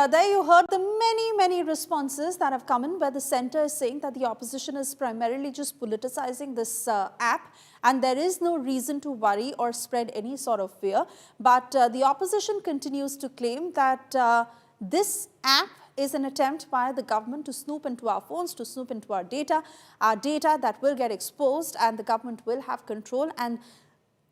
there you heard the many responses that have come in, where the centre is saying that the opposition is primarily just politicizing this app, and there is no reason to worry or spread any sort of fear. But the opposition continues to claim that this app is an attempt by the government to snoop into our phones, to snoop into our data that will get exposed, and the government will have control, and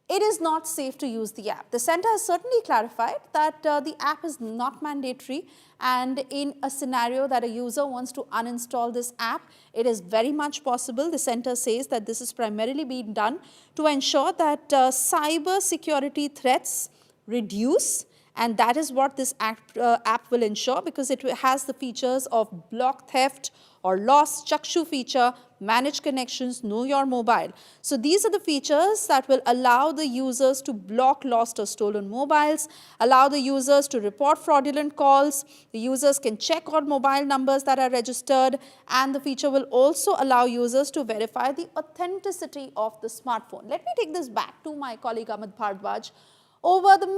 it is not safe to use the app. The centre has certainly clarified that the app is not mandatory, and in a scenario that a user wants to uninstall this app, it is very much possible. The centre says that this is primarily being done to ensure that cyber security threats reduce, and that is what this app will ensure, because it has the features of block theft or loss, Chakshu feature, manage connections, know your mobile. So these are the features that will allow the users to block lost or stolen mobiles, allow the users to report fraudulent calls, the users can check on mobile numbers that are registered, and the feature will also allow users to verify the authenticity of the smartphone. Let me take this back to my colleague Amit Bhardwaj over the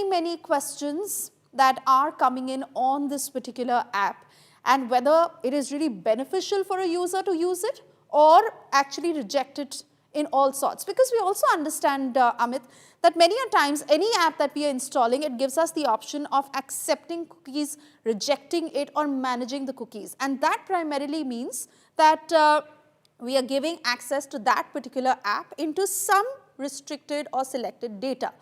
many questions that are coming in on this particular app, and whether it is really beneficial for a user to use it or actually reject it in all sorts. Because we also understand, Amit, that many a times any app that we are installing, it gives us the option of accepting cookies, rejecting it, or managing the cookies. And that primarily means that we are giving access to that particular app into some restricted or selected data.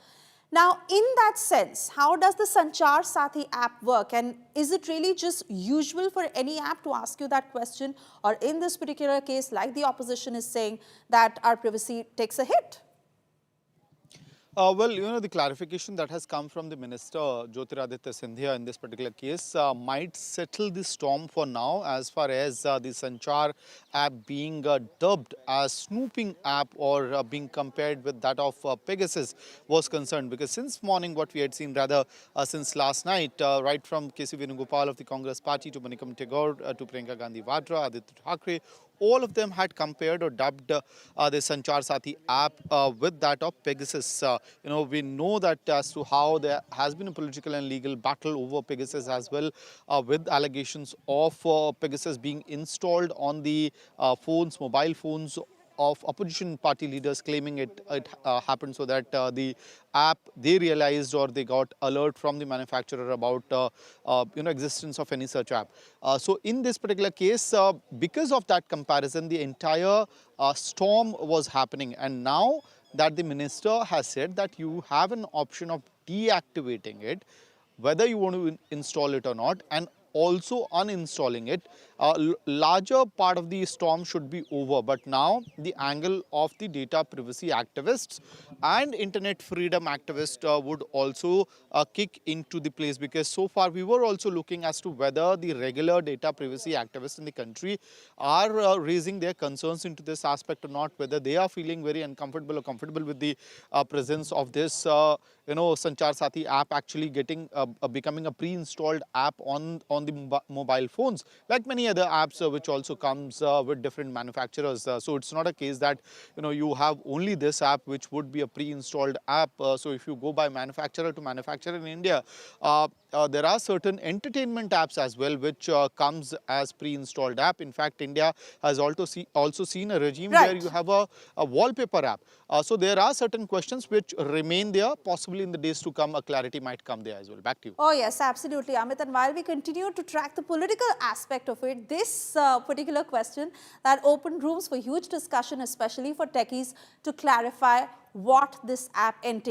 Now, in that sense, how does the Sanchar Saathi app work, and is it really just usual for any app to ask you that question, or in this particular case, like the opposition is saying, that our privacy takes a hit? Well, the clarification that has come from the Minister Jyotiraditya Scindia in this particular case might settle the storm for now, as far as the Sanchar app being dubbed as snooping app, or being compared with that of Pegasus was concerned. Because since morning, what we had seen, rather since last night, right from KC Venugopal of the Congress party to Manikam Tagore to Priyanka Gandhi Vadra, Aditya Thackeray, all of them had compared or dubbed the Sanchar Saathi app with that of Pegasus. We know that as to how there has been a political and legal battle over Pegasus as well, with allegations of Pegasus being installed on the mobile phones of opposition party leaders, claiming it happened so that the app, they realized or they got alert from the manufacturer about existence of any such app. So in this particular case, because of that comparison, the entire storm was happening, and now that the minister has said that you have an option of deactivating it, whether you want to install it or not, and also uninstalling it, larger part of the storm should be over. But now the angle of the data privacy activists and internet freedom activists would also kick into the place, because so far we were also looking as to whether the regular data privacy activists in the country are raising their concerns into this aspect or not, whether they are feeling very uncomfortable or comfortable with the presence of this Sanchar Saathi app actually becoming a pre-installed app on the mobile phones, like many other apps which also comes with different manufacturers. So it's not a case that you have only this app which would be a pre-installed app. So if you go by manufacturer to manufacturer in India, there are certain entertainment apps as well which comes as pre-installed app. In fact, India has also seen a regime where you have a wallpaper app. So there are certain questions which remain there. Possibly in the days to come, a clarity might come there as well. Back to you. Oh yes, absolutely, Amit. And while we continue to track the political aspect of it, this particular question that opened rooms for huge discussion, especially for techies, to clarify what this app entails.